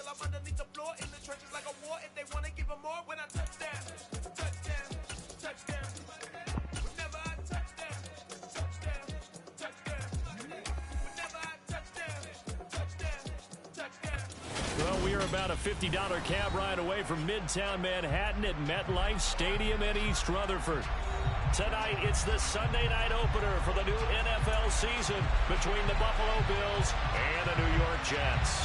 I'm underneath the floor in the trenches like a war. If they want to give them more, when I touch down, touchdown, touchdown. Whenever I touch down, touchdown, touchdown. Whenever I touchdown, touchdown, touchdown. Well, we are about a $50 cab ride away from Midtown Manhattan at MetLife Stadium in East Rutherford. Tonight, it's the Sunday night opener for the new NFL season between the Buffalo Bills and the New York Jets.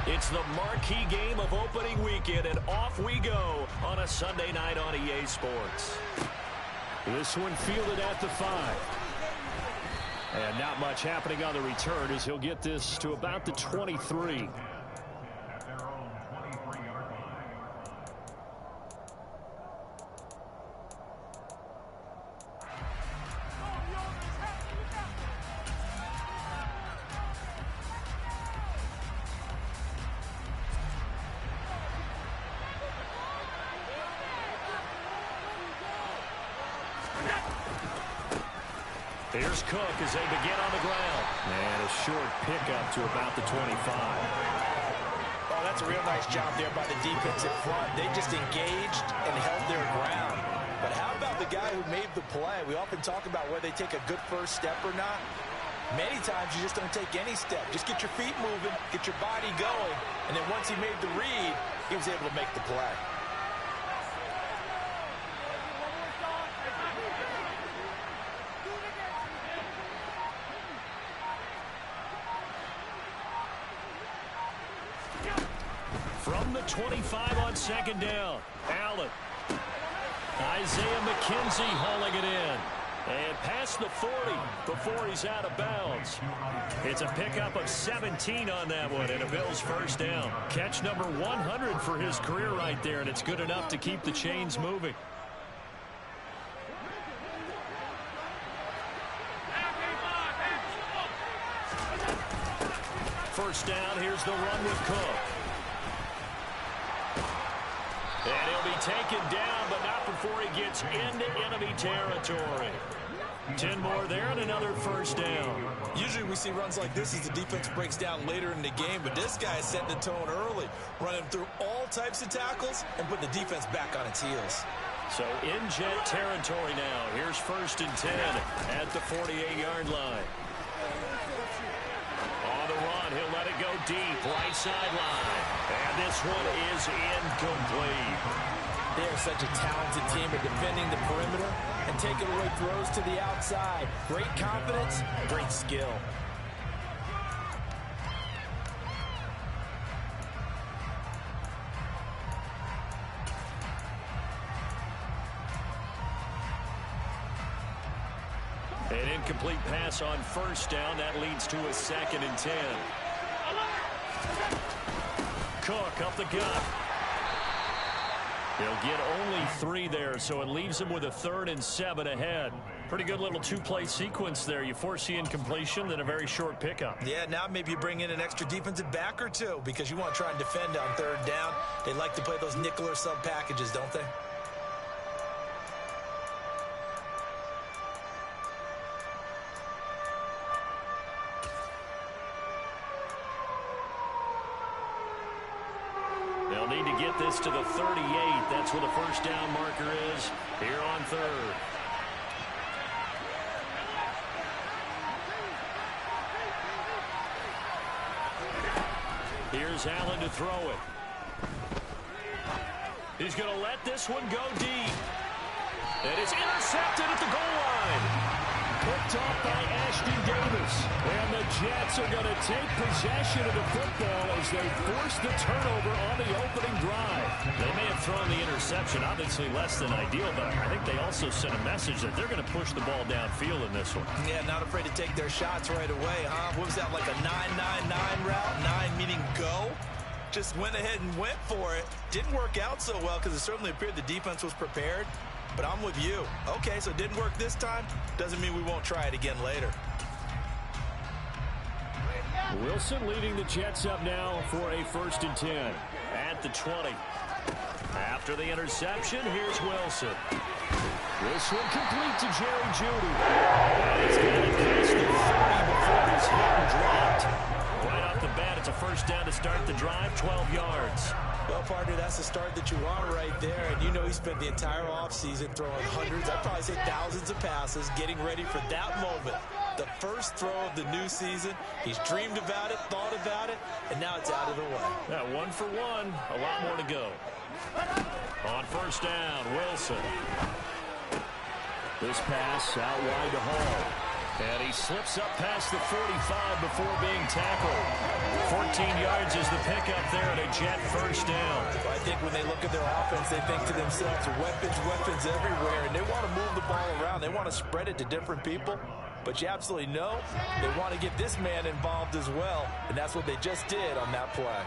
It's the marquee game of opening weekend, and off we go on a Sunday night on EA Sports. This one fielded at the 5. And not much happening on the return as he'll get this to about the 23. Here's Cook as they begin on the ground. And a short pickup to about the 25. Oh, that's a real nice job there by the defense in front. They just engaged and held their ground. But how about the guy who made the play? We often talk about whether they take a good first step or not. Many times you just don't take any step. Just get your feet moving, get your body going, and then once he made the read, he was able to make the play. From the 25 on second down, Allen. Isaiah McKenzie hauling it in. And past the 40 before he's out of bounds. It's a pickup of 17 on that one and a Bills first down. Catch number 100 for his career right there, and it's good enough to keep the chains moving. First down, here's the run with Cook. And he'll be taken down, but not before he gets into enemy territory. 10 more there and another first down. Usually we see runs like this as the defense breaks down later in the game, but this guy set the tone early, running through all types of tackles and put the defense back on its heels. So in jet territory now. Here's first and 10 at the 48-yard line. On the run, he'll let it go deep, right sideline. And this one is incomplete. They are such a talented team at defending the perimeter and taking away throws to the outside. Great confidence, great skill. An incomplete pass on first down. That leads to a second and 10. Cook up the gut. He'll get only 3 there, so it leaves him with a 3rd and 7 ahead. Pretty good little two-play sequence there. You force the incompletion, then a very short pickup. Yeah, now maybe you bring in an extra defensive back or two because you want to try and defend on 3rd down. They like to play those nickel or sub packages, don't they? They'll need to get this to the 38. That's where the first down marker is here on 3rd. Here's Allen to throw it. He's going to let this one go deep. And it's intercepted at the goal line. Picked off by Ashton Davis. And the Jets are going to take possession of the football as they force the turnover on the opening drive. They may have thrown the interception, obviously less than ideal, but I think they also sent a message that they're going to push the ball downfield in this one. Yeah, not afraid to take their shots right away, huh? What was that, like a 9-9-9 route? 9 meaning go? just went ahead and went for it. Didn't work out so well because it certainly appeared the defense was prepared. But I'm with you. Okay, so it didn't work this time. Doesn't mean we won't try it again later. Wilson leading the Jets up now for a 1st and 10 at the 20. After the interception, here's Wilson. This one complete to Jerry Jeudy. And he's got it past the 30 before he's hit and dropped. Right off the bat, it's a 1st down to start the drive, 12 yards. Well, partner, that's the start that you want right there. And you know he spent the entire offseason throwing hundreds, I'd probably say thousands of passes, getting ready for that moment. The first throw of the new season. He's dreamed about it, thought about it, and now it's out of the way. Yeah, 1 for 1. A lot more to go. On 1st down, Wilson. This pass out wide to Hall. And he slips up past the 45 before being tackled. 14 yards is the pickup there at a Jet 1st down. Well, I think when they look at their offense, they think to themselves, weapons everywhere, and they want to move the ball around. They want to spread it to different people. But you absolutely know they want to get this man involved as well, and that's what they just did on that play.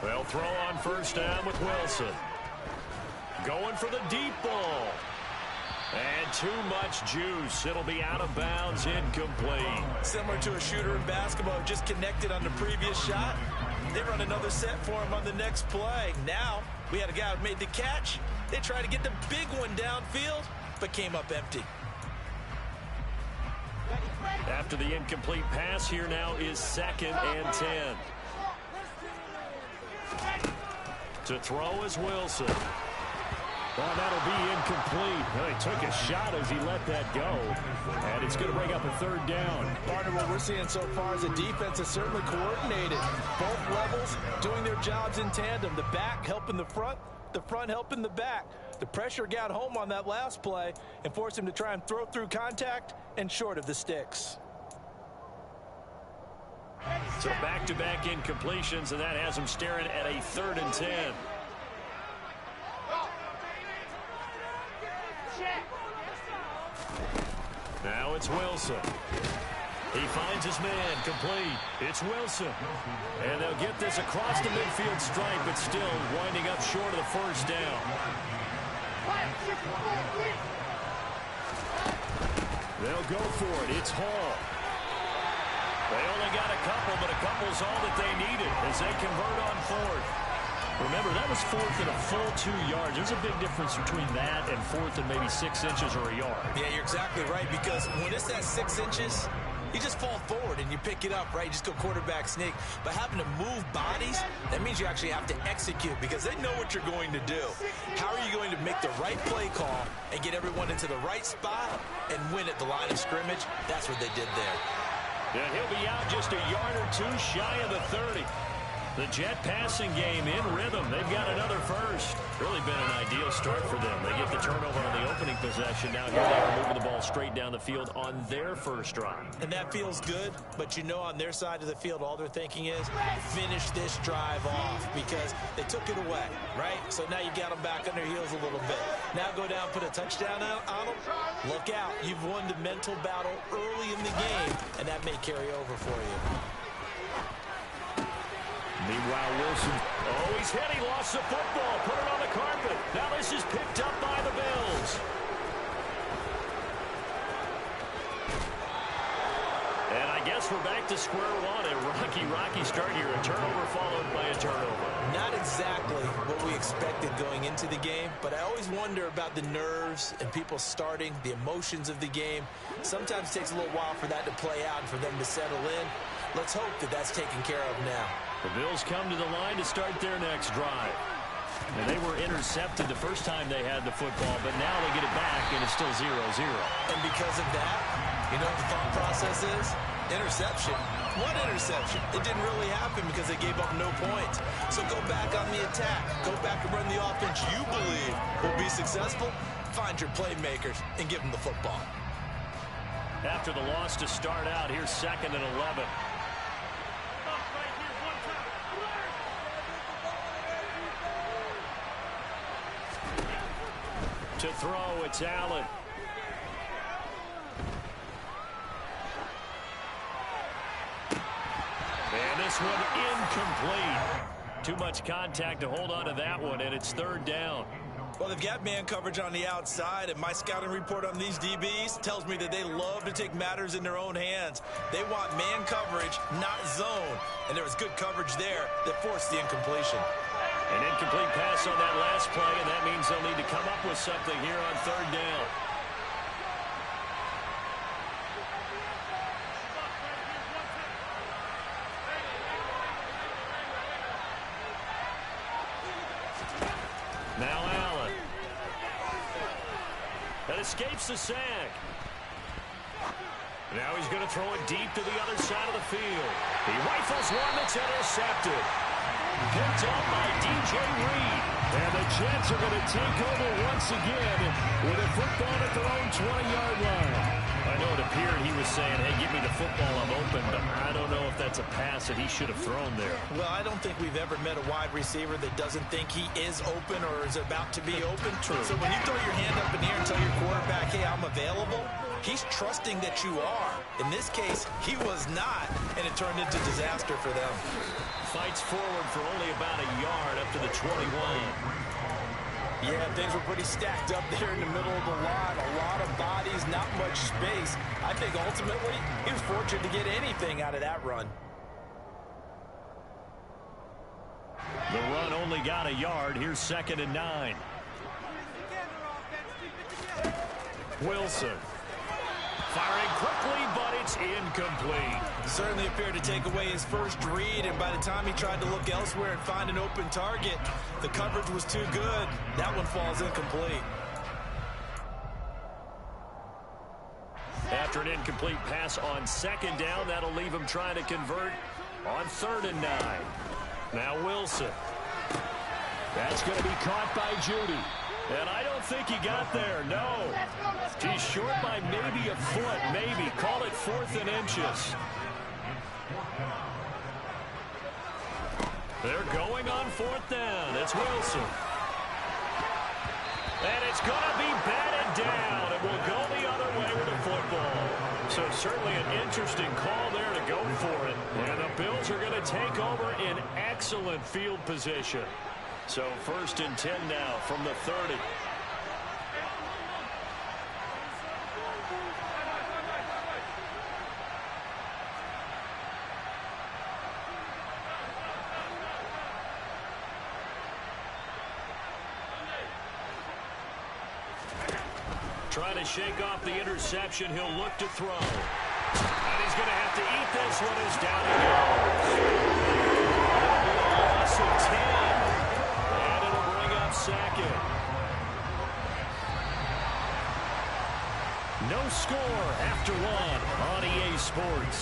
They'll throw on 1st down with Wilson. Going for the deep ball. And too much juice. It'll be out of bounds, incomplete. Similar to a shooter in basketball, just connected on the previous shot. They run another set for him on the next play. Now, we had a guy who made the catch. They tried to get the big one downfield, but came up empty. After the incomplete pass, here now is 2nd and 10. To throw is Wilson. Well, that'll be incomplete. Well, he took a shot as he let that go. And it's going to bring up a 3rd down. Partner, what we're seeing so far is the defense is certainly coordinated. Both levels doing their jobs in tandem. The back helping the front helping the back. The pressure got home on that last play and forced him to try and throw through contact and short of the sticks. So back-to-back incompletions, and that has him staring at a 3rd and 10. Now it's Wilson. He finds his man, complete. It's Wilson. And they'll get this across the midfield stripe, but still winding up short of the 1st down. They'll go for it. It's Hall. They only got a couple, but a couple's all that they needed as they convert on 4th. Remember, that was 4th and a full 2 yards. There's a big difference between that and 4th and maybe 6 inches or a yard. Yeah, you're exactly right, because when it's that 6 inches, you just fall forward and you pick it up, right? You just go quarterback sneak. But having to move bodies, that means you actually have to execute because they know what you're going to do. How are you going to make the right play call and get everyone into the right spot and win at the line of scrimmage? That's what they did there. And he'll be out just a yard or 2 shy of the 30. The Jet passing game in rhythm. They've got another 1st. Really been an ideal start for them. They get the turnover on the opening possession. Now here they are moving the ball straight down the field on their 1st drive. And that feels good, but you know on their side of the field, all they're thinking is finish this drive off because they took it away, right? So now you got them back on their heels a little bit. Now go down, put a touchdown on them. Look out. You've won the mental battle early in the game, and that may carry over for you. Meanwhile, Wilson, he's hit. He lost the football. Put it on the carpet. Now this is picked up by the Bills. And I guess we're back to square one. A rocky start here. A turnover followed by a turnover. Not exactly what we expected going into the game, but I always wonder about the nerves and people starting, the emotions of the game. Sometimes it takes a little while for that to play out and for them to settle in. Let's hope that that's taken care of now. The Bills come to the line to start their next drive. And they were intercepted the first time they had the football, but now they get it back, and it's still 0-0. And because of that, you know what the thought process is? Interception. What interception? It didn't really happen because they gave up no points. So go back on the attack. Go back and run the offense you believe will be successful. Find your playmakers and give them the football. After the loss to start out, here's 2nd and 11. To throw, it's Allen. one incomplete. Too much contact to hold on to that one, and it's third down. Well, they've got man coverage on the outside, and my scouting report on these DBs tells me that they love to take matters in their own hands. They want man coverage, not zone. And there was good coverage there that forced the incompletion. An incomplete pass on that last play, and that means they'll need to come up with something here on third down. Now Allen. That escapes the sack. Now he's going to throw it deep to the other side of the field. He rifles one that's intercepted. Picked up by DJ Reed. And the Jets are going to take over once again with a football at their own 20-yard line. I know it appeared he was saying, hey, give me the football, I'm open, but I don't know if that's a pass that he should have thrown there. Well, I don't think we've ever met a wide receiver that doesn't think he is open or is about to be open. True. So when you throw your hand up in the air and tell your quarterback, hey, I'm available, he's trusting that you are. In this case, he was not, and it turned into disaster for them. Fights forward for only about a yard up to the 21. Yeah, things were pretty stacked up there in the middle of the line. A lot of bodies, not much space. I think ultimately he was fortunate to get anything out of that run. The run only got a yard. Here's 2nd and 9. Wilson. Firing quickly, but it's incomplete. Certainly appeared to take away his first read, and by the time he tried to look elsewhere and find an open target, the coverage was too good. That one falls incomplete. After an incomplete pass on 2nd down, that'll leave him trying to convert on 3rd and 9. Now Wilson. That's going to be caught by Judy. And I don't think he got there, no. He's short by maybe a foot, maybe. Call it 4th and inches. They're going on 4th down. It's Wilson. And it's going to be batted down. It will go the other way with the football. So certainly an interesting call there to go for it. And the Bills are going to take over in excellent field position. So 1st and 10 now from the 30. Trying to shake off the interception. He'll look to throw. And he's going to have to eat this one as down he goes. Loss of 10. And it'll bring up 2nd. No score after 1 on EA Sports.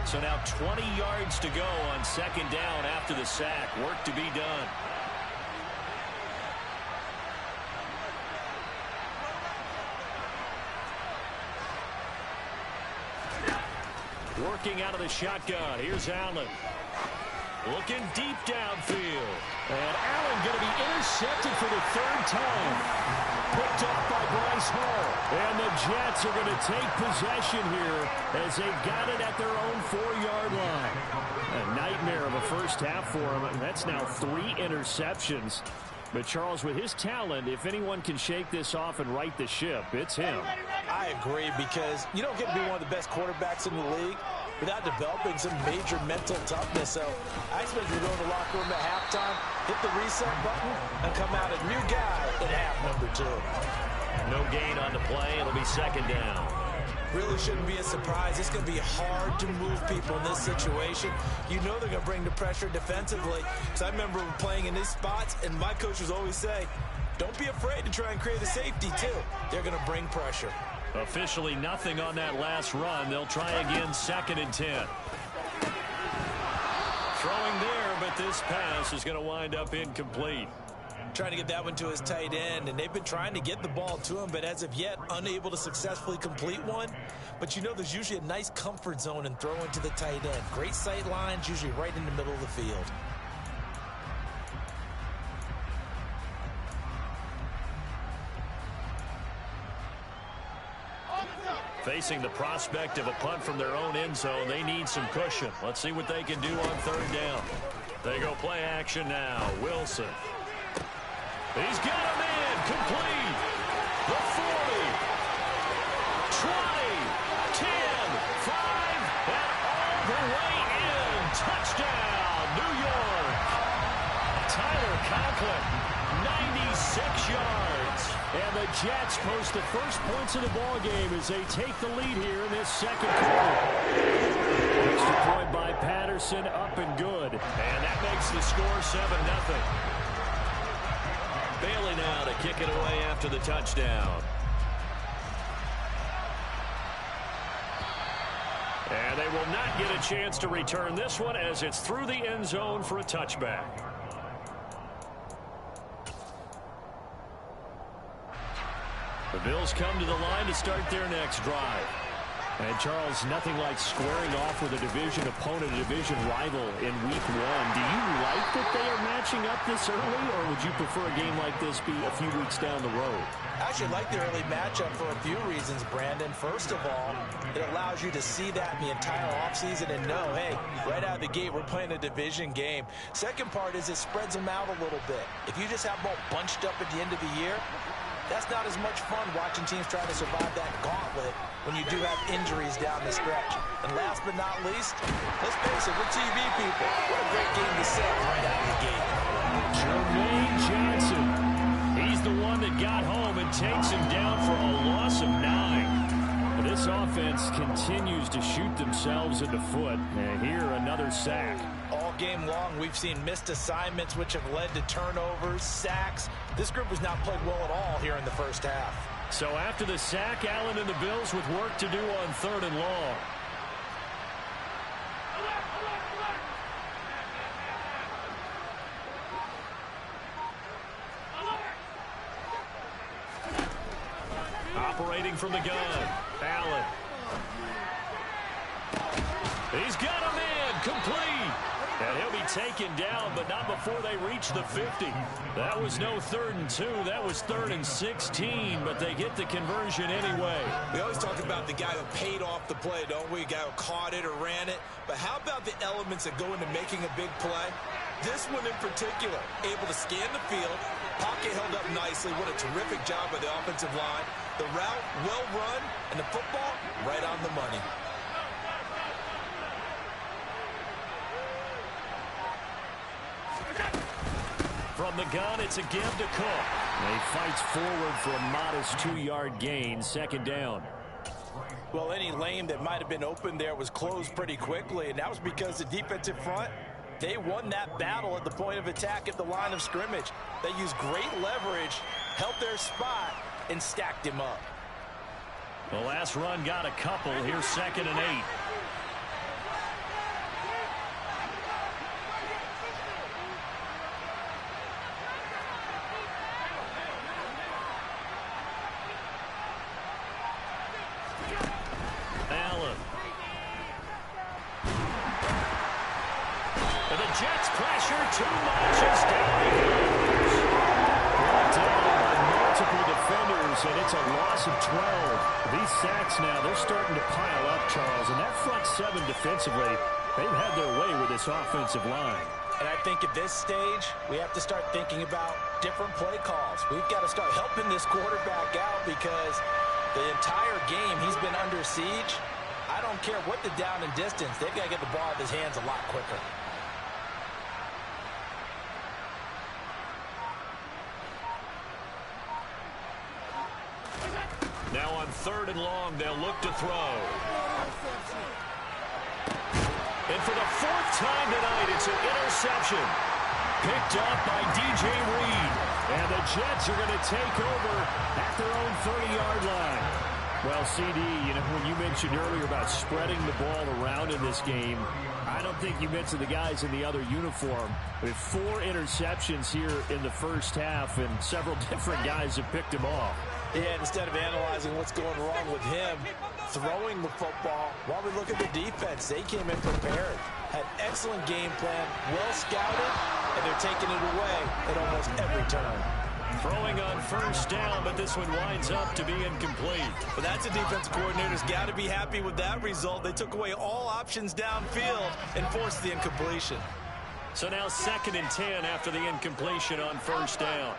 So now 20 yards to go on 2nd down after the sack. Work to be done. Working out of the shotgun. Here's Allen. Looking deep downfield. And Allen going to be intercepted for the 3rd time. Picked up by Bryce Hall. And the Jets are going to take possession here as they've got it at their own 4-yard line. A nightmare of a first half for him. And that's now 3 interceptions. But Charles, with his talent, if anyone can shake this off and right the ship, it's him. I agree, because you don't get to be one of the best quarterbacks in the league without developing some major mental toughness. So I expect you to go in the locker room at halftime, hit the reset button, and come out a new guy in half number 2. No gain on the play. It'll be 2nd down. Really shouldn't be a surprise. It's going to be hard to move people in this situation. You know they're going to bring the pressure defensively. So I remember playing in these spots, and my coaches always say, don't be afraid to try and create a safety, too. They're going to bring pressure. Officially nothing on that last run. They'll try again 2nd and 10. Throwing there, but this pass is going to wind up incomplete. Trying to get that one to his tight end, and they've been trying to get the ball to him, but as of yet, unable to successfully complete one. But you know there's usually a nice comfort zone in throwing to the tight end. Great sight lines, usually right in the middle of the field. Facing the prospect of a punt from their own end zone, they need some cushion. Let's see what they can do on third down. They go play action now. Wilson. He's got a man. Complete. The 40. 20. 10. 5. And all the way in. Touchdown, New York. Tyler Conklin, 96 yards. And the Jets post the first points of the ball game as they take the lead here in this second quarter. Extra point by Patterson, up and good. And that makes the score 7-0. Bailey now to kick it away after the touchdown. And they will not get a chance to return this one as it's through the end zone for a touchback. The Bills come to the line to start their next drive. And, Charles, nothing like squaring off with a division opponent, a division rival in Week 1. Do you like that they are matching up this early, or would you prefer a game like this be a few weeks down the road? I actually like the early matchup for a few reasons, Brandon. First of all, it allows you to see that in the entire offseason and know, hey, right out of the gate, we're playing a division game. Second part is it spreads them out a little bit. If you just have them all bunched up at the end of the year, that's not as much fun watching teams try to survive that gauntlet when you do have injuries down the stretch. And last but not least, let's face it, we're TV people. What a great game to set right out of the gate. Jermaine Johnson. He's the one that got home and takes him down for a loss of 9. This offense continues to shoot themselves in the foot. And here, another sack. All game long, we've seen missed assignments, which have led to turnovers, sacks. This group has not played well at all here in the first half. So after the sack, Allen and the Bills with work to do on third and long. Operating from the gun, Allen. He's got a man, complete. And he'll be taken down, but not before they reach the 50. That was no 3rd and 2. That was 3rd and 16, but they get the conversion anyway. We always talk about the guy who paid off the play, don't we? A guy who caught it or ran it. But how about the elements that go into making a big play? This one in particular, able to scan the field, pocket held up nicely. What a terrific job by the offensive line. The route, well run, and the football, right on the money. From the gun, it's a give to Cook. He fights forward for a modest 2-yard gain, 2nd down. Well, any lane that might have been open there was closed pretty quickly, and that was because the defensive front, they won that battle at the point of attack at the line of scrimmage. They used great leverage, held their spot, and stacked him up. The last run got a couple. Here's 2nd and 8. Allen. And the Jets pressure too much as down he goes. Brought down by multiple defenders, and it's a loss of 12. These sacks now, they're starting to pile up, Charles, and that front 7 defensively, they've had their way with this offensive line. And I think at this stage, we have to start thinking about different play calls. We've got to start helping this quarterback out because the entire game he's been under siege. I don't care what the down and distance, they've got to get the ball out of his hands a lot quicker. Now on 3rd and long, they'll look to throw. And for the 4th time tonight, it's an interception. Picked up by DJ Reed. And the Jets are going to take over at their own 30-yard line. Well, CD, you know, when you mentioned earlier about spreading the ball around in this game, I don't think you mentioned the guys in the other uniform. With 4 interceptions here in the first half, and several different guys have picked him off. Yeah, instead of analyzing what's going wrong with him, throwing the football, while we look at the defense, they came in prepared. Had excellent game plan, well scouted, and they're taking it away at almost every turn. Throwing on first down, but this one winds up to be incomplete. But that's a defense coordinator's got to be happy with that result. They took away all options downfield and forced the incompletion. So now 2nd and 10 after the incompletion on first down.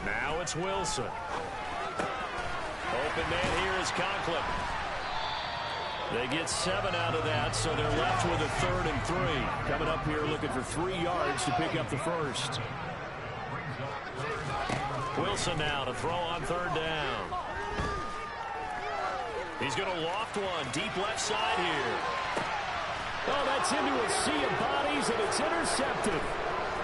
Now it's Wilson. Open man here is Conklin. They get 7 out of that, so they're left with a 3rd and 3. Coming up here looking for 3 yards to pick up the first. Wilson now to throw on 3rd down. He's going to loft one deep left side here. Oh, that's into a sea of bodies, and it's intercepted.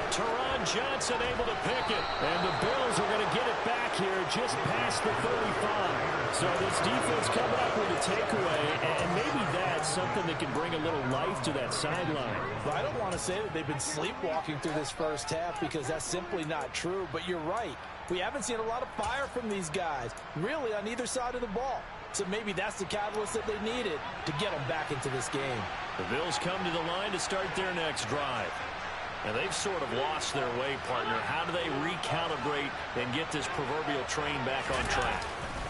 Teron Johnson able to pick it. And the Bills are going to get it back here just past the 35. So this defense coming up with a takeaway, and maybe that's something that can bring a little life to that sideline. Well, I don't want to say that they've been sleepwalking through this first half because that's simply not true, but you're right. We haven't seen a lot of fire from these guys, really on either side of the ball. So maybe that's the catalyst that they needed to get them back into this game. The Bills come to the line to start their next drive. And they've sort of lost their way, partner. How do they recalibrate and get this proverbial train back on track?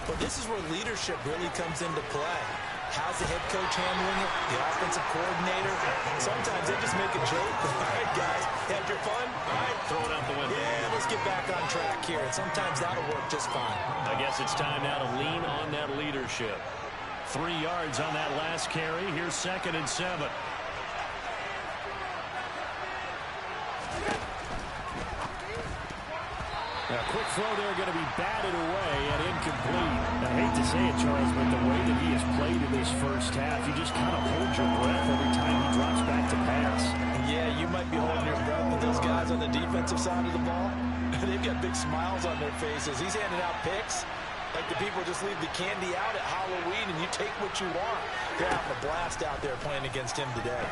Well, this is where leadership really comes into play. How's the head coach handling it? The offensive coordinator? Sometimes they just make a joke. All right, guys, had your fun? All right, throw it out the window. Yeah, let's get back on track here. And sometimes that'll work just fine. I guess it's time now to lean on that leadership. 3 yards on that last carry. Here's 2nd and 7. A quick throw there going to be batted away and incomplete. I hate to say it, Charles, but the way that he has played in this first half, you just kind of hold your breath every time he drops back to pass. Yeah, you might be holding your breath, but those guys on the defensive side of the ball, they've got big smiles on their faces. He's handing out picks like the people just leave the candy out at Halloween and you take what you want. They're having a blast out there playing against him today.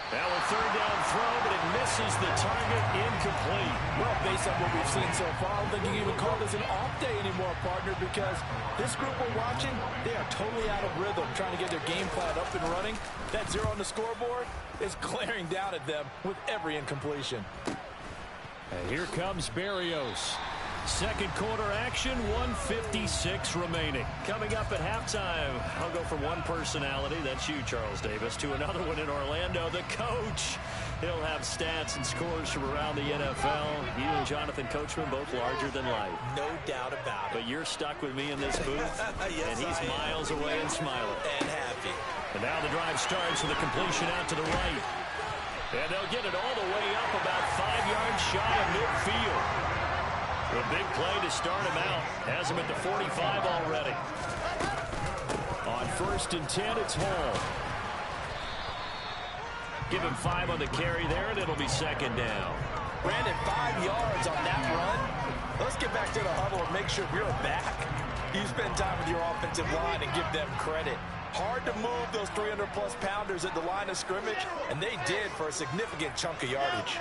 Now a 3rd down throw, but it misses the target, incomplete. Well, based on what we've seen so far, I don't think you can even call this an off day anymore, partner, because this group we're watching, they are totally out of rhythm, trying to get their game plan up and running. That 0 on the scoreboard is glaring down at them with every incompletion. And here comes Berrios. 2nd quarter action, 1:56 remaining. Coming up at halftime, I'll go from one personality, that's you, Charles Davis, to another one in Orlando, the coach. He'll have stats and scores from around the NFL. You and Jonathan Coachman, both larger than life. No doubt about it. But you're stuck with me in this booth, Yes, and he's miles away and smiling. And happy. And now the drive starts with a completion out to the right. And they'll get it all the way up about 5 yards shy of midfield. A big play to start him out. Has him at the 45 already. On 1st and 10, it's Hall. Give him 5 on the carry there, and it'll be 2nd down. Brandon, 5 yards on that run. Let's get back to the huddle and make sure we're back. You spend time with your offensive line and give them credit. Hard to move those 300-plus pounders at the line of scrimmage, and they did for a significant chunk of yardage.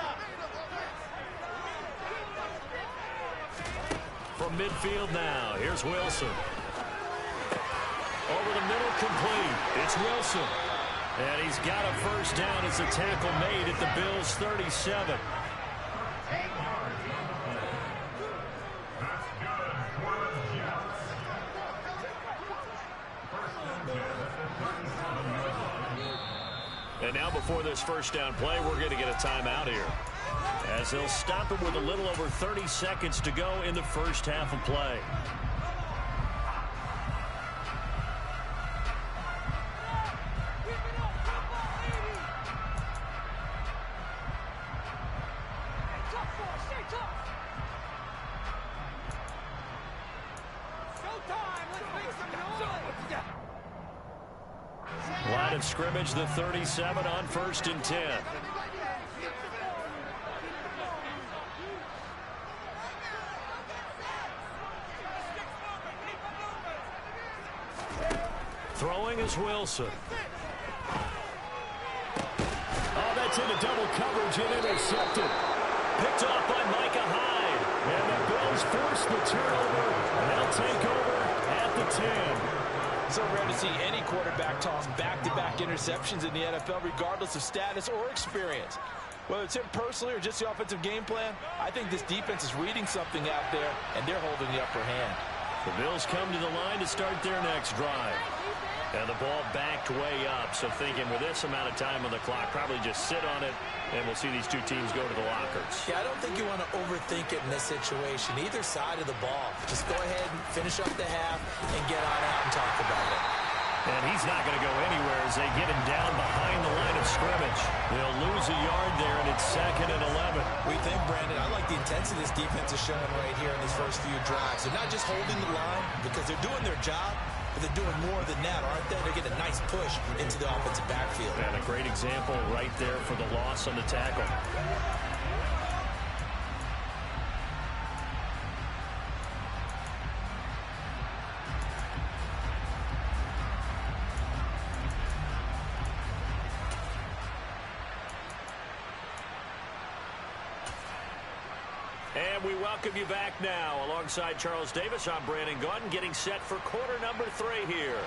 From midfield now, here's Wilson. Over the middle, complete. It's Wilson. And he's got a first down as the tackle made at the Bills' 37. And now before this first down play, we're going to get a timeout here, as they'll stop him with a little over 30 seconds to go in the first half of play. Line of scrimmage, the 37 on 1st and 10. Throwing is Wilson. Oh, that's into double coverage and intercepted. Picked off by Micah Hyde. And the Bills force the turnover, and they'll take over at the 10. So rare to see any quarterback toss back-to-back interceptions in the NFL, regardless of status or experience. Whether it's him personally or just the offensive game plan, I think this defense is reading something out there, and they're holding the upper hand. The Bills come to the line to start their next drive. And the ball backed way up, so thinking with this amount of time on the clock, probably just sit on it, and we'll see these two teams go to the lockers. Yeah, I don't think you want to overthink it in this situation, either side of the ball. Just go ahead and finish up the half and get on out and talk about it. And he's not going to go anywhere as they get him down behind the line of scrimmage. They'll lose a yard there, and it's 2nd and 11. We think, Brandon, I like the intensity this defense is showing right here in these first few drives. They're not just holding the line because they're doing their job, but they're doing more than that, aren't they? They're getting a nice push into the offensive backfield. And a great example right there for the loss on the tackle. And we welcome you back now. Alongside Charles Davis, I'm Brandon Gaudin, getting set for quarter number 3 here.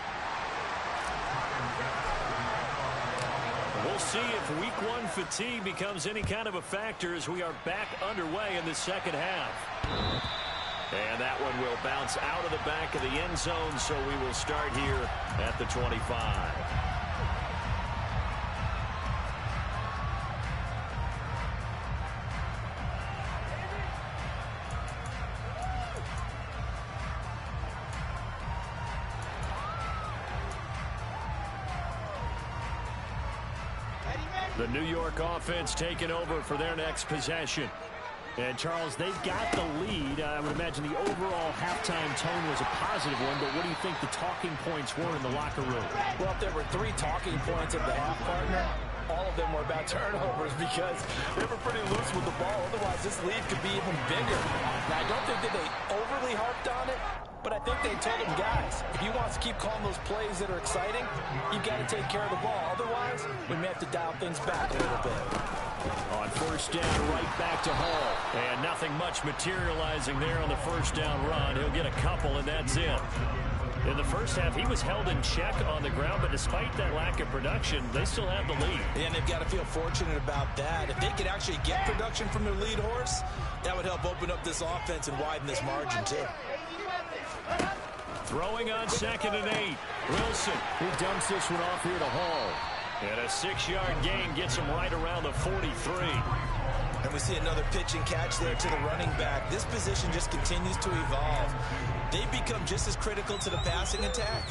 We'll see if week 1 fatigue becomes any kind of a factor as we are back underway in the second half. And that one will bounce out of the back of the end zone, so we will start here at the 25. The New York offense taking over for their next possession. And, Charles, they've got the lead. I would imagine the overall halftime tone was a positive one, but what do you think the talking points were in the locker room? Well, if there were 3 talking points at the half, partner, all of them were about turnovers because they were pretty loose with the ball. Otherwise, this lead could be even bigger. Now, I don't think that they overly harped on it, but I think they told them, guys, if you want to keep calling those plays that are exciting, you've got to take care of the ball. Otherwise, we may have to dial things back a little bit. On first down, right back to Hall. And nothing much materializing there on the first down run. He'll get a couple, and that's it. In the first half, he was held in check on the ground, but despite that lack of production, they still have the lead. And they've got to feel fortunate about that. If they could actually get production from their lead horse, that would help open up this offense and widen this margin, too. Throwing on 2nd and 8. Wilson, who dumps this one off here to Hall. And a 6-yard gain gets him right around the 43. And we see another pitch and catch there to the running back. This position just continues to evolve. They become just as critical to the passing attack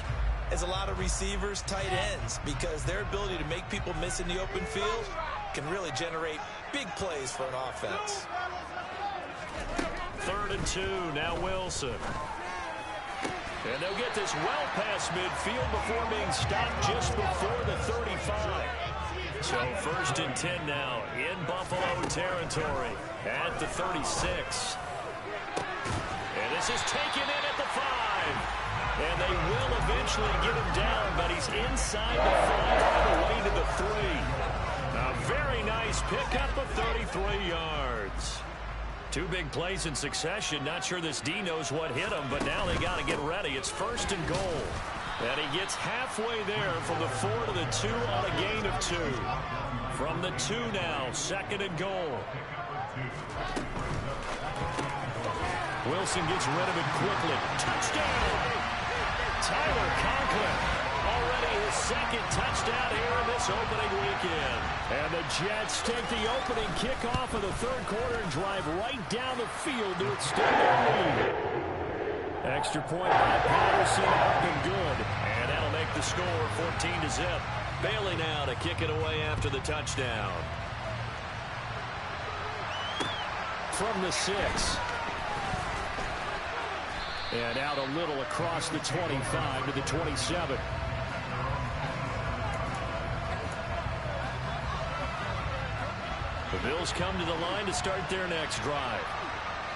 as a lot of receivers, tight ends, because their ability to make people miss in the open field can really generate big plays for an offense. 3rd and 2, now Wilson. And they'll get this well past midfield before being stopped just before the 35. So 1st and 10 now in Buffalo territory at the 36. And this is taken in at the 5. And they will eventually get him down, but he's inside the 5 on the way to the 3. A very nice pickup of 33 yards. 2 big plays in succession. Not sure this D knows what hit him, but now they got to get ready. It's 1st and goal. And he gets halfway there from the 4 to the 2 on a gain of 2. From the 2 now, 2nd and goal. Wilson gets rid of it quickly. Touchdown! Tyler Conklin. Already his 2nd touchdown here in this opening weekend. And the Jets take the opening kickoff of the 3rd quarter and drive right down the field to extend their lead. Extra point by Patterson, up and good. And that'll make the score 14-0. Bailey now to kick it away after the touchdown. From the 6. And out a little across the 25 to the 27. The Bills come to the line to start their next drive.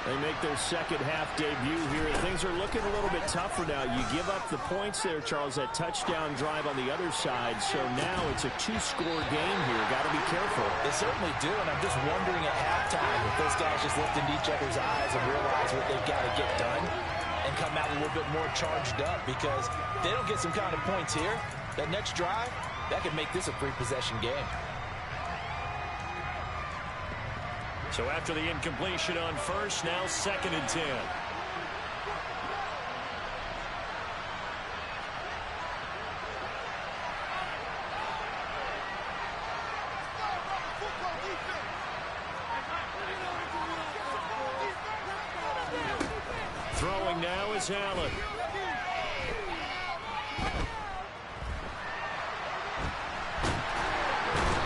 They make their second half debut here. Things are looking a little bit tougher now. You give up the points there, Charles, that touchdown drive on the other side. So now it's a 2-score game here. Got to be careful. They certainly do, and I'm just wondering at halftime if those guys just looked into each other's eyes and realized what they've got to get done. and come out a little bit more charged up, because if they don't get some kind of points here, that next drive, that could make this a three-possession game. So after the incompletion on first, now 2nd and 10. Throwing now is Allen.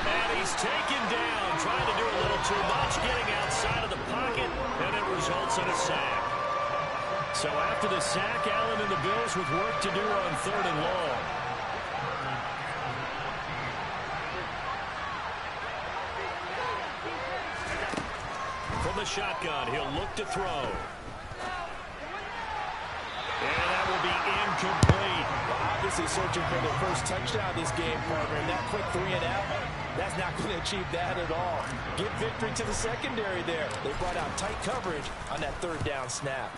And he's taken down, trying to do a little too much, getting outside of the pocket, and it results in a sack. So after the sack, Allen and the Bills with work to do on 3rd and long. From the shotgun, he'll look to throw. And that will be incomplete. Well, obviously searching for their first touchdown this game, partner, and that quick 3 and out, that's not going to achieve that at all. Give victory to the secondary there. They brought out tight coverage on that 3rd down snap.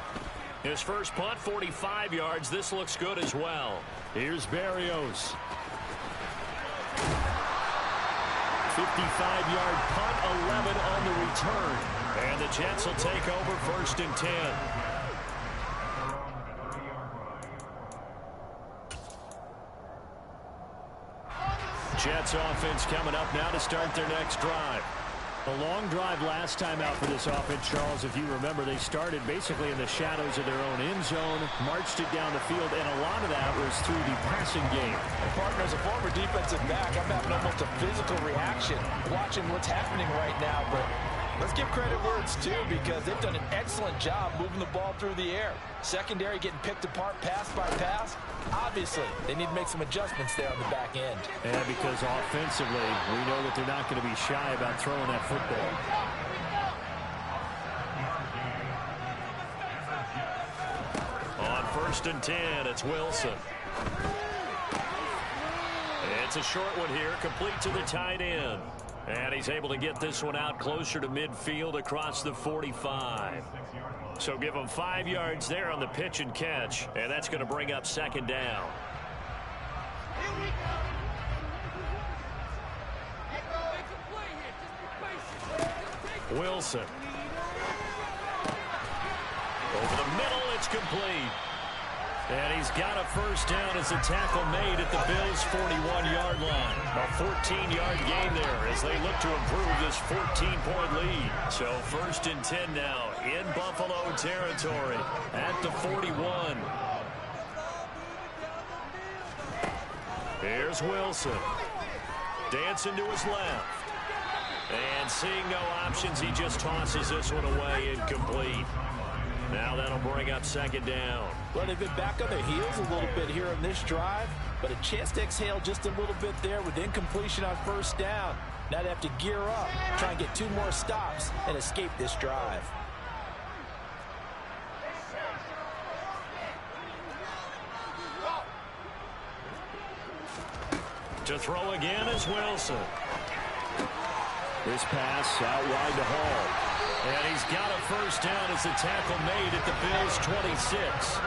His first punt, 45 yards. This looks good as well. Here's Berrios. 55-yard punt, 11 on the return. And the Jets will take over 1st and 10. Jets offense coming up now to start their next drive. A long drive last time out for this offense, Charles. If you remember, they started basically in the shadows of their own end zone, marched it down the field, and a lot of that was through the passing game. And partner, as a former defensive back, I'm having almost a physical reaction watching what's happening right now. But let's give credit where it's due, because they've done an excellent job moving the ball through the air. Secondary getting picked apart pass by pass. Obviously, they need to make some adjustments there on the back end. And because offensively, we know that they're not going to be shy about throwing that football. On 1st and 10, it's Wilson. It's a short one here, complete to the tight end. And he's able to get this one out closer to midfield across the 45. So give him 5 yards there on the pitch and catch, and that's going to bring up 2nd down. Wilson. Over the middle, it's complete. And he's got a 1st down as a tackle made at the Bills' 41-yard line. A 14-yard gain there as they look to improve this 14-point lead. So 1st and 10 now in Buffalo territory at the 41. Here's Wilson. Dancing to his left. And seeing no options, he just tosses this one away, incomplete. Now that'll bring up 2nd down. Well, they've been back on their heels a little bit here on this drive, but a chance to exhale just a little bit there with incompletion on 1st down. Now they have to gear up, try and get 2 more stops and escape this drive. To throw again is Wilson. This pass out wide to Hall. And he's got a 1st down as the tackle made at the Bills' 26.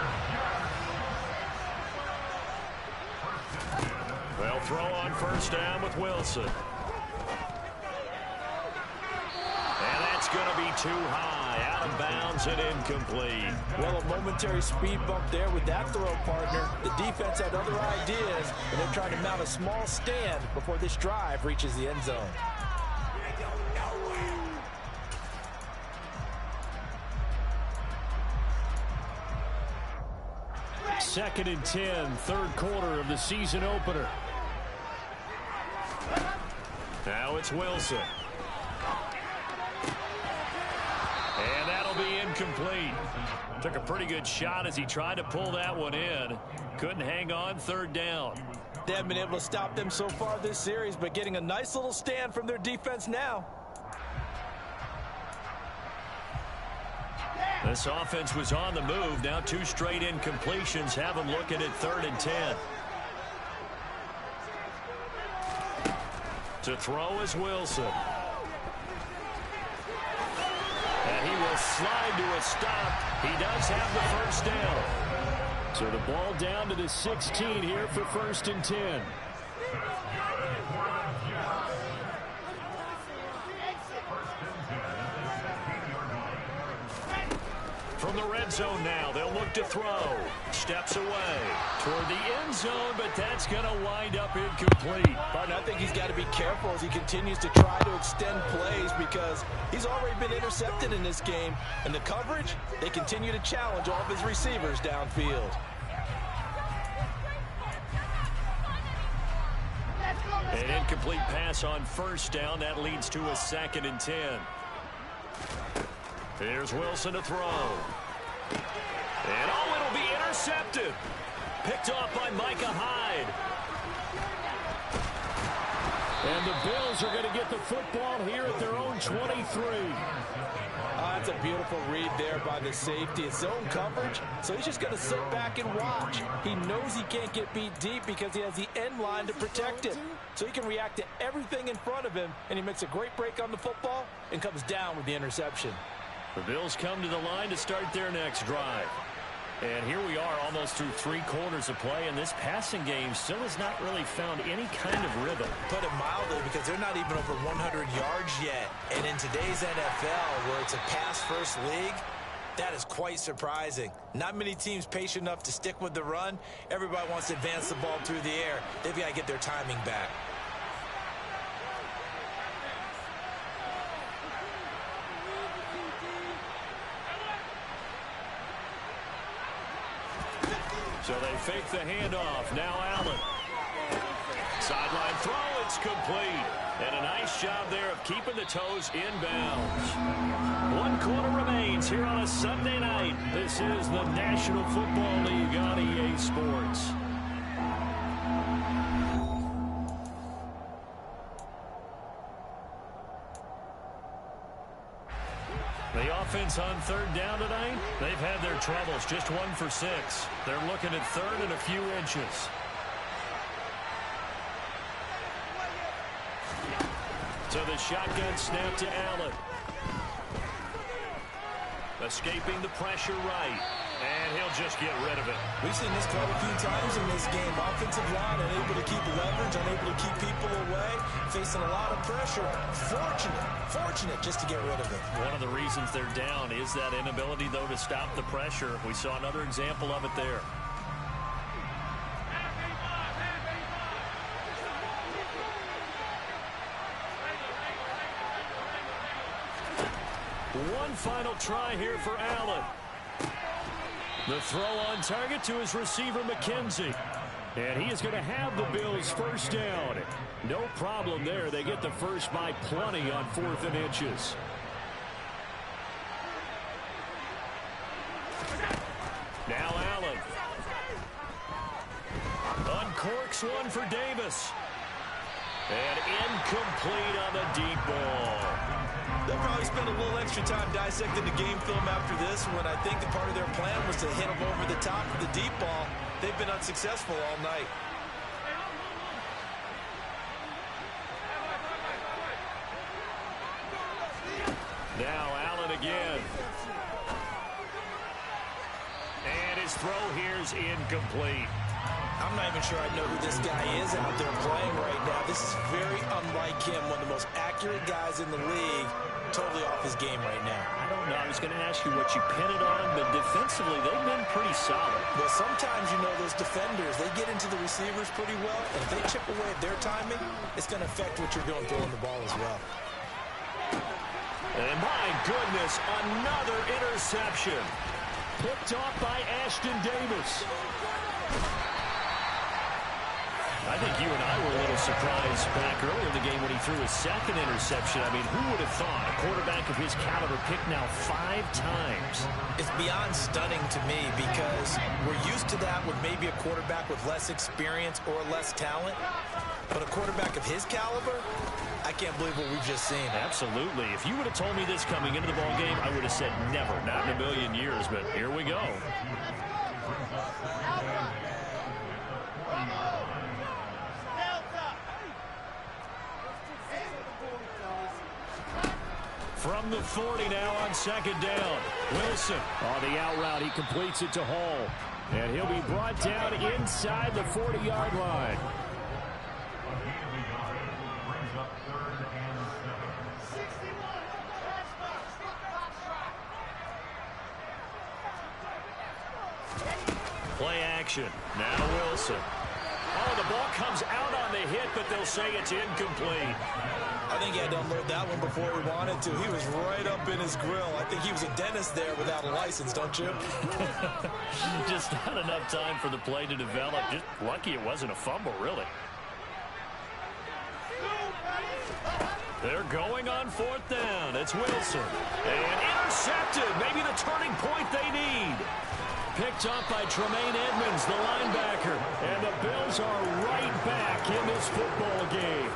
They'll throw on 1st down with Wilson. And that's going to be too high, out of bounds and incomplete. Well, a momentary speed bump there with that throw, partner. The defense had other ideas, and they're trying to mount a small stand before this drive reaches the end zone. 2nd and 10, 3rd quarter of the season opener. Now it's Wilson. And that'll be incomplete. Took a pretty good shot as he tried to pull that one in. Couldn't hang on, 3rd down. They haven't been able to stop them so far this series, but getting a nice little stand from their defense now. This offense was on the move. Now 2 straight incompletions have them looking at 3rd and 10. To throw is Wilson. And he will will slide to a stop. He does have the first down. So the ball down to the 16 here for 1st and 10. From the red zone now, they'll look to throw. Steps away toward the end zone, but that's going to wind up incomplete. Martin, I think he's got to be careful as he continues to try to extend plays because he's already been intercepted in this game. And the coverage, they continue to challenge all of his receivers downfield. An incomplete pass on 1st down. That leads to a 2nd and 10. Here's Wilson to throw. And it'll be intercepted. Picked off by Micah Hyde. And the Bills are going to get the football here at their own 23. That's a beautiful read there by the safety. It's zone coverage, so he's just going to sit back and watch. He knows he can't get beat deep because he has the end line to protect it. So he can react to everything in front of him, and he makes a great break on the football and comes down with the interception. The Bills come to the line to start their next drive. And here we are almost through 3 quarters of play, and this passing game still has not really found any kind of rhythm. Put it mildly, because they're not even over 100 yards yet. And in today's NFL, where it's a pass-first league, that is quite surprising. Not many teams patient enough to stick with the run. Everybody wants to advance the ball through the air. They've got to get their timing back. So they fake the handoff. Now Allen. Sideline throw. It's complete. And a nice job there of keeping the toes inbounds. 1 quarter remains here on a Sunday night. This is the National Football League on EA Sports. The offense on 3rd down tonight, they've had their troubles. Just 1 for 6. They're looking at 3rd and a few inches. So the shotgun snap to Allen. Escaping the pressure right. And he'll just get rid of it. We've seen this quite a few times in this game. Offensive line unable to keep leverage, unable to keep people away, facing a lot of pressure. Fortunate just to get rid of it. One of the reasons they're down is that inability, though, to stop the pressure. We saw another example of it there. One final try here for Allen. The throw on target to his receiver, McKenzie. And he is going to have the Bills' first down. No problem there. They get the first by plenty on 4th and inches. Now Allen. Uncorks one for Davis. And incomplete on the deep ball. They'll probably spend a little extra time dissecting the game film after this when I think the part of their plan was to hit them over the top of the deep ball. They've been unsuccessful all night. Now Allen again. And his throw here is incomplete. I'm not even sure I know who this guy is out there playing right now. This is very unlike him, one of the most accurate guys in the league. Totally off his game right now. I don't know. I was going to ask you what you pin it on, but defensively, they've been pretty solid. Well, sometimes, you know, those defenders, they get into the receivers pretty well, and if they chip away at their timing, it's going to affect what you're doing throwing the ball as well. And my goodness, another interception. Picked off by Ashton Davis. I think you and I were a little surprised back earlier in the game when he threw his 2nd interception. I mean, who would have thought a quarterback of his caliber picked now 5 times? It's beyond stunning to me because we're used to that with maybe a quarterback with less experience or less talent. But a quarterback of his caliber, I can't believe what we've just seen. Absolutely. If you would have told me this coming into the ball game, I would have said never, not in a million years. But here we go. From the 40 now on second down. Wilson on the out route. He completes it to Hall. And he'll be brought down inside the 40-yard line. Play action. Now Wilson. Oh, the ball comes out on the hit, but they'll say it's incomplete. I think he had to unload that one before he wanted to. He was right up in his grill. I think he was a dentist there without a license, don't you? Just not enough time for the play to develop. Just lucky it wasn't a fumble, really. They're going on fourth down. It's Wilson. And intercepted. Maybe the turning point they need. Picked up by Tremaine Edmonds, the linebacker. And the Bills are right back in this football game.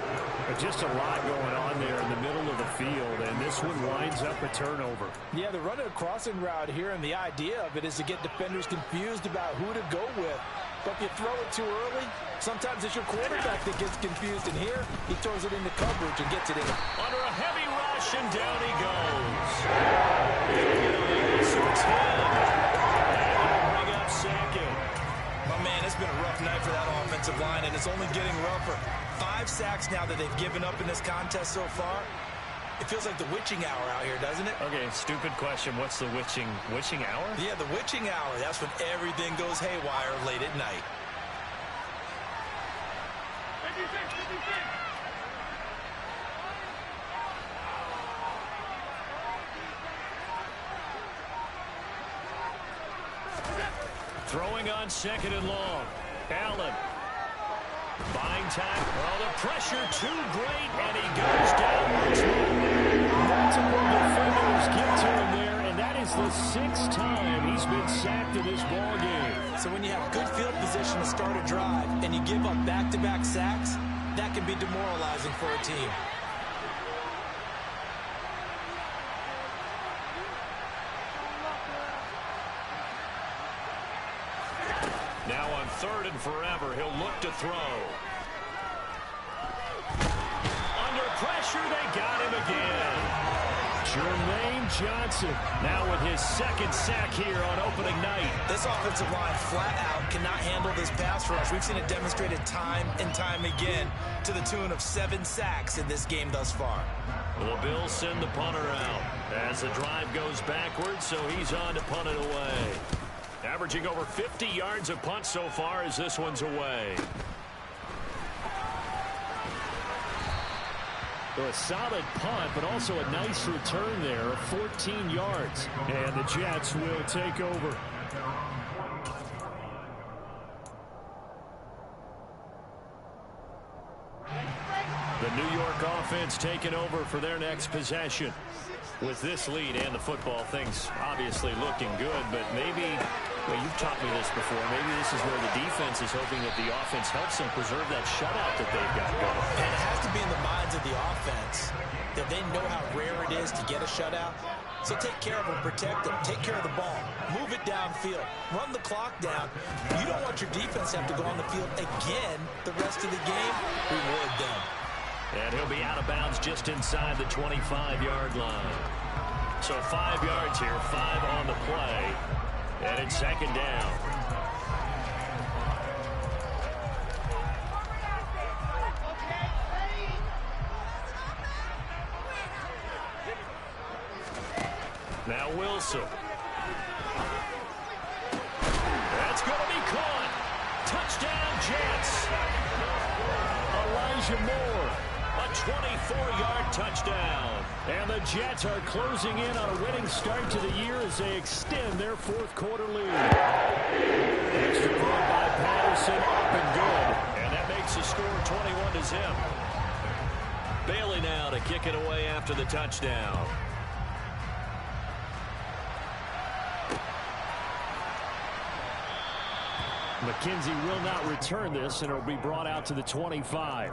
But just a lot going on there in the middle of the field, and this one winds up a turnover. Yeah, they're running a crossing route here, and the idea of it is to get defenders confused about who to go with. But if you throw it too early, sometimes it's your quarterback that gets confused, and here he throws it into coverage and gets it in. Under a heavy rush, and down he goes. So 10. Second. Oh, man, it's been a rough night for that offensive line, and it's only getting rougher. 5 sacks now that they've given up in this contest so far. It feels like the witching hour out here, doesn't it? Okay, stupid question. What's the witching hour? Yeah, the witching hour. That's when everything goes haywire late at night. Throwing on second and long. Allen. Buying time. Oh, the pressure too great, and he goes down once more. Multiple defenders get to him there, and that is the 6th time he's been sacked in this ball game. So when you have good field position to start a drive, and you give up back-to-back sacks, that can be demoralizing for a team. Now on 3rd and forever, he'll look to throw. Under pressure, they got him again. Jermaine Johnson now with his 2nd sack here on opening night. This offensive line flat out cannot handle this pass rush. We've seen it demonstrated time and time again to the tune of 7 sacks in this game thus far. The Bills send the punter out as the drive goes backwards, so he's on to punt it away. Averaging over 50 yards a punt so far as this one's away. So a solid punt, but also a nice return there of 14 yards. And the Jets will take over. The New York offense taking over for their next possession. With this lead and the football, things obviously looking good, but maybe, well, you've taught me this before, maybe this is where the defense is hoping that the offense helps them preserve that shutout that they've got going. And it has to be in the minds of the offense that they know how rare it is to get a shutout. So take care of them, protect them, take care of the ball, move it downfield, run the clock down. You don't want your defense to have to go on the field again the rest of the game. Reward them. And he'll be out of bounds just inside the 25-yard line. So 5 yards here, 5 on the play. And it's 2nd down. Now Wilson. That's going to be caught. Touchdown, Jets. Elijah Moore. A 24-yard touchdown. And the Jets are closing in on a winning start to the year as they extend their 4th quarter lead. Extra point by Patterson, up and good. And that makes the score 21-0. Bailey now to kick it away after the touchdown. McKenzie will not return this, and it will be brought out to the 25.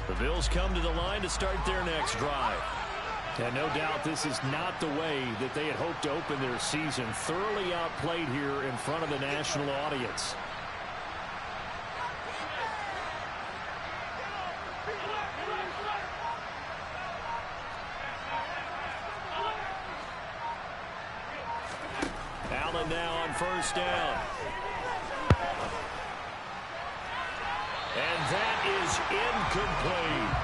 The Bills come to the line to start their next drive. And no doubt this is not the way that they had hoped to open their season. Thoroughly outplayed here in front of the national audience. Allen now on first down. And that is incomplete.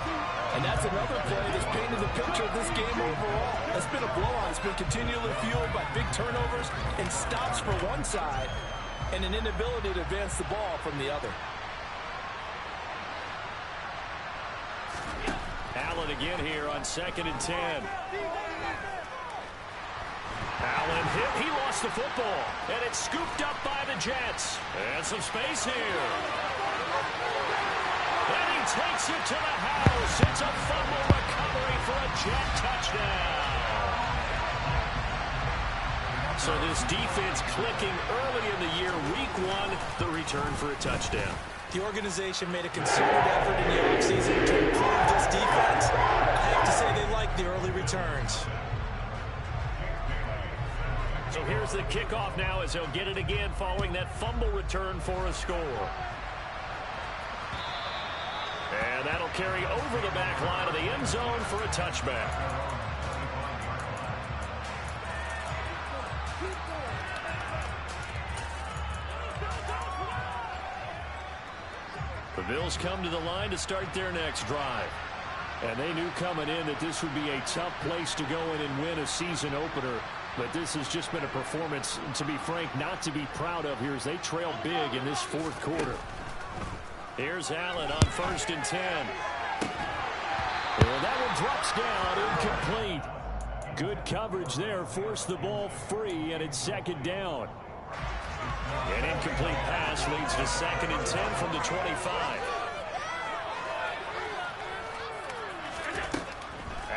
And that's another play that's painted the picture of this game overall. It's been a blowout. It's been continually fueled by big turnovers and stops for one side and an inability to advance the ball from the other. Allen again here on 2nd and 10. Allen hit. He lost the football. And it's scooped up by the Jets. And some space here. And he takes it to the house. It's a fumble recovery for a Jet touchdown. So this defense clicking early in the year. Week 1, the return for a touchdown. The organization made a concerted effort in the offseason to improve this defense. I have to say they like the early returns. So here's the kickoff now as he'll get it again following that fumble return for a score. And that'll carry over the back line of the end zone for a touchback. The Bills come to the line to start their next drive. And they knew coming in that this would be a tough place to go in and win a season opener. But this has just been a performance, to be frank, not to be proud of here as they trail big in this fourth quarter. Here's Allen on 1st and 10. Well, that one drops down, incomplete. Good coverage there, forced the ball free, and it's 2nd down. An incomplete pass leads to 2nd and 10 from the 25.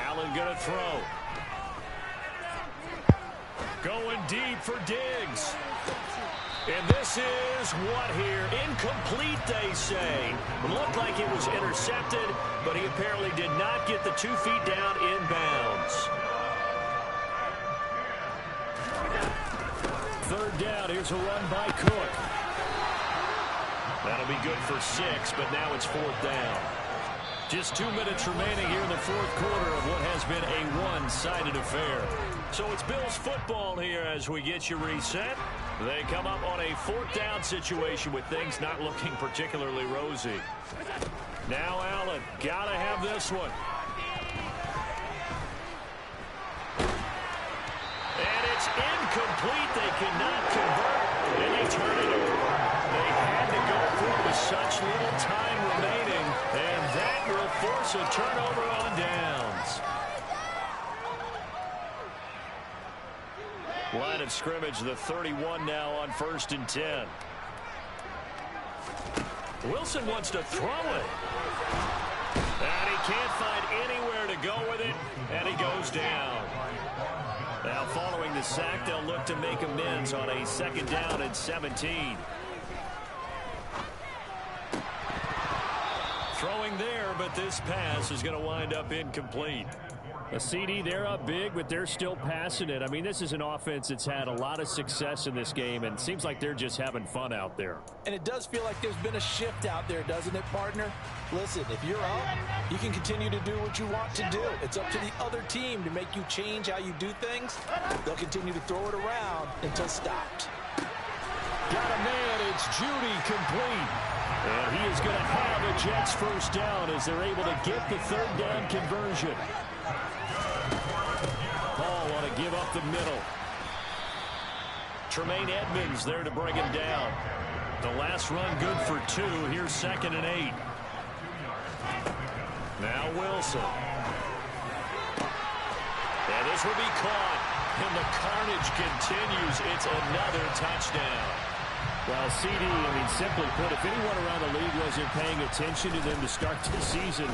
Allen gonna throw. Going deep for Diggs. And this is what here? Incomplete, they say. Looked like it was intercepted, but he apparently did not get the 2 feet down in bounds. 3rd down. Here's a run by Cook. That'll be good for 6, but now it's 4th down. Just 2 minutes remaining here in the fourth quarter of what has been a one-sided affair. So it's Bills football here as we get you reset. They come up on a 4th down situation with things not looking particularly rosy. Now Allen, gotta have this one. And it's incomplete. They cannot convert, and they turn it over. They had to go through with such little time remaining, and that will force a turnover on downs. Line of scrimmage, the 31 now on 1st and 10. Wilson wants to throw it. And he can't find anywhere to go with it, and he goes down. Now following the sack, they'll look to make amends on a 2nd down and 17. Throwing there, but this pass is going to wind up incomplete. A CD, they're up big, but they're still passing it. I mean, this is an offense that's had a lot of success in this game, and it seems like they're just having fun out there. And it does feel like there's been a shift out there, doesn't it, partner? Listen, if you're up, you can continue to do what you want to do. It's up to the other team to make you change how you do things. They'll continue to throw it around until stopped. Got a man, it's Judy, complete. And he is going to have a Jets first down as they're able to get the 3rd down conversion. Paul want to give up the middle. Tremaine Edmonds there to bring him down. The last run good for 2. Here's 2nd and 8. Now Wilson. And this will be caught. And the carnage continues. It's another touchdown. Well, CD, I mean, simply put, if anyone around the league wasn't paying attention to them to start the season,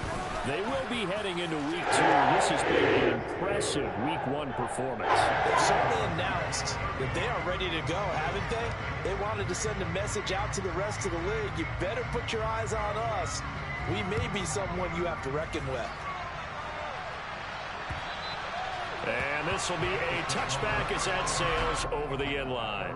they will be heading into Week 2. This has been an impressive Week 1 performance. They've certainly announced that they are ready to go, haven't they? They wanted to send a message out to the rest of the league. You better put your eyes on us. We may be someone you have to reckon with. And this will be a touchback as that sails over the end line.